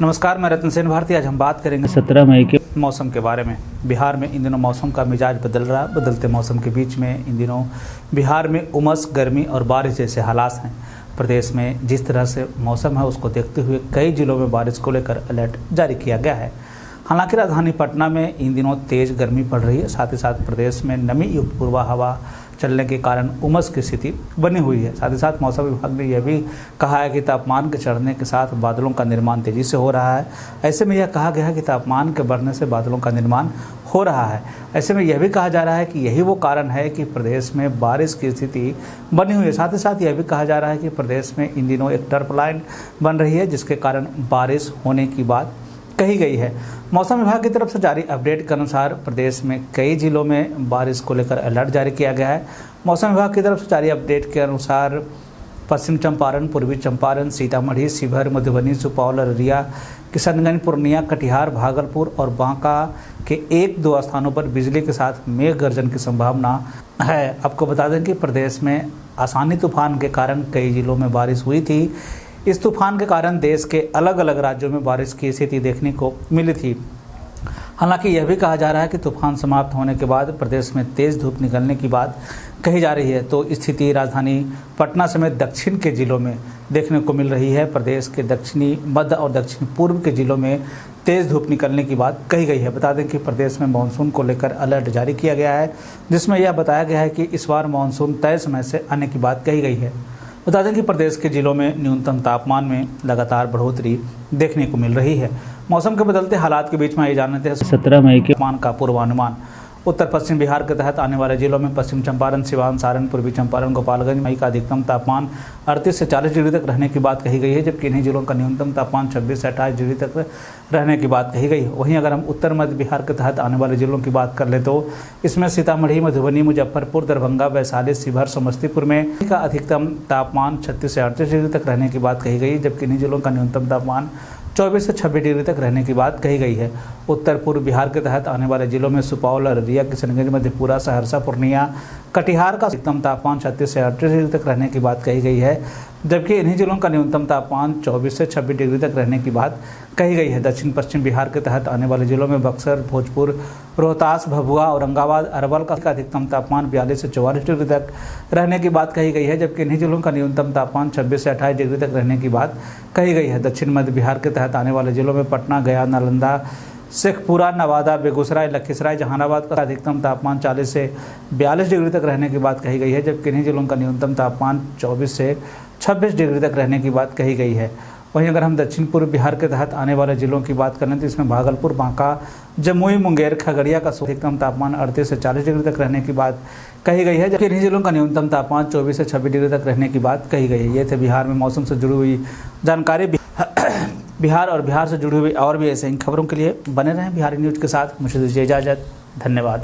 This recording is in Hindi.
नमस्कार, मैं रत्न सेन भारती। आज हम बात करेंगे 17 मई के मौसम के बारे में। बिहार में इन दिनों मौसम का मिजाज बदल रहा है। बदलते मौसम के बीच में इन दिनों बिहार में उमस, गर्मी और बारिश जैसे हालात हैं। प्रदेश में जिस तरह से मौसम है उसको देखते हुए कई जिलों में बारिश को लेकर अलर्ट जारी किया गया है। हालांकि राजधानी पटना में इन दिनों तेज़ गर्मी पड़ रही है। साथ ही साथ प्रदेश में नमी युक्त पूर्वा हवा चलने के कारण उमस की स्थिति बनी हुई है। साथ ही साथ मौसम विभाग ने यह भी कहा है कि तापमान के चढ़ने के साथ बादलों का निर्माण तेज़ी से हो रहा है। ऐसे में यह कहा गया है कि तापमान के बढ़ने से बादलों का निर्माण हो रहा है। ऐसे में यह भी कहा जा रहा है कि यही वो कारण है कि प्रदेश में बारिश की स्थिति बनी हुई है। साथ ही साथ यह भी कहा जा रहा है कि प्रदेश में इन दिनों एक टर्फ लाइन बन रही है, जिसके कारण बारिश होने की बात कही गई है। मौसम विभाग की तरफ से जारी अपडेट के अनुसार प्रदेश में कई जिलों में बारिश को लेकर अलर्ट जारी किया गया है। मौसम विभाग की तरफ से जारी अपडेट के अनुसार पश्चिम चंपारण, पूर्वी चंपारण, सीतामढ़ी, शिवहर, मधुबनी, सुपौल, अररिया, किशनगंज, पूर्णिया, कटिहार, भागलपुर और बांका के 1-2 स्थानों पर बिजली के साथ मेघ गर्जन की संभावना है। आपको बता दें कि प्रदेश में आसानी तूफान के कारण कई जिलों में बारिश हुई थी। इस तूफान के कारण देश के अलग अलग राज्यों में बारिश की स्थिति देखने को मिली थी। हालांकि यह भी कहा जा रहा है कि तूफान समाप्त होने के बाद प्रदेश में तेज़ धूप निकलने की बात कही जा रही है। तो स्थिति राजधानी पटना समेत दक्षिण के जिलों में देखने को मिल रही है। प्रदेश के दक्षिणी, मध्य और दक्षिण पूर्व के जिलों में तेज़ धूप निकलने की बात कही गई है। बता दें कि प्रदेश में मानसून को लेकर अलर्ट जारी किया गया है, जिसमें यह बताया गया है कि इस बार मानसून तय समय से आने की बात कही गई है। बता दें कि प्रदेश के जिलों में न्यूनतम तापमान में लगातार बढ़ोतरी देखने को मिल रही है। मौसम के बदलते हालात के बीच में ये जानते हैं 17 मई के तापमान का पूर्वानुमान। उत्तर पश्चिम बिहार के तहत आने वाले जिलों में पश्चिम चंपारण, सिवान, सारण, पूर्वी चंपारण, गोपालगंज मई का अधिकतम तापमान 38 से 40 डिग्री तक रहने की बात कही गई है, जबकि इन्हीं जिलों का न्यूनतम तापमान 26 से 28 डिग्री तक रहने की बात कही गई है। वहीं अगर हम उत्तर मध्य बिहार के तहत आने वाले जिलों की बात कर ले तो इसमें सीतामढ़ी, मधुबनी, मुजफ्फरपुर, दरभंगा, वैशाली, शिवहर, समस्तीपुर में का अधिकतम तापमान 36 से 38 डिग्री तक रहने की बात कही गई, जबकि इन्हीं जिलों का न्यूनतम तापमान 24 से 26 डिग्री तक रहने की बात कही गई है। उत्तर पूर्व बिहार के तहत आने वाले जिलों में सुपौल, अररिया, किशनगंज, मधेपुरा, सहरसा, पूर्णिया, कटिहार का अधिकतम तापमान 36 से 38 डिग्री तक रहने की बात कही गई है, जबकि इन्हीं जिलों का न्यूनतम तापमान 24 से 26 डिग्री तक रहने की बात कही गई है। दक्षिण पश्चिम बिहार के तहत आने वाले जिलों में बक्सर, भोजपुर, रोहतास, भभुआ, औरंगाबाद, अरवल का अधिकतम तापमान 42 से 44 डिग्री तक रहने की बात कही गई है, जबकि इन्हीं जिलों का न्यूनतम तापमान 26 से 28 डिग्री तक रहने की बात कही गई है। दक्षिण मध्य बिहार के तहत आने वाले जिलों में पटना, गया, नालंदा, शेखपुरा, नवादा, बेगूसराय, लखीसराय, जहानाबाद का अधिकतम तापमान 40 से 42 डिग्री तक रहने की बात कही गई है, जबकि इन्हीं जिलों का न्यूनतम तापमान 24 से 26 डिग्री तक रहने की बात कही गई है। वहीं अगर हम दक्षिण पूर्व बिहार के तहत आने वाले जिलों की बात करें तो इसमें भागलपुर, बांका, जमुई, मुंगेर, खगड़िया का अधिकतम तापमान 38 से 40 डिग्री तक रहने की बात कही गई है, जबकि इन्हीं जिलों का न्यूनतम तापमान 24 से 26 डिग्री तक रहने की बात कही गई है। ये थे बिहार में मौसम से जुड़ी हुई जानकारी। बिहार और बिहार से जुड़ी हुई और भी ऐसे ही खबरों के लिए बने रहें बिहारी न्यूज़ के साथ। मुझे दीजिए इजाज़त। धन्यवाद।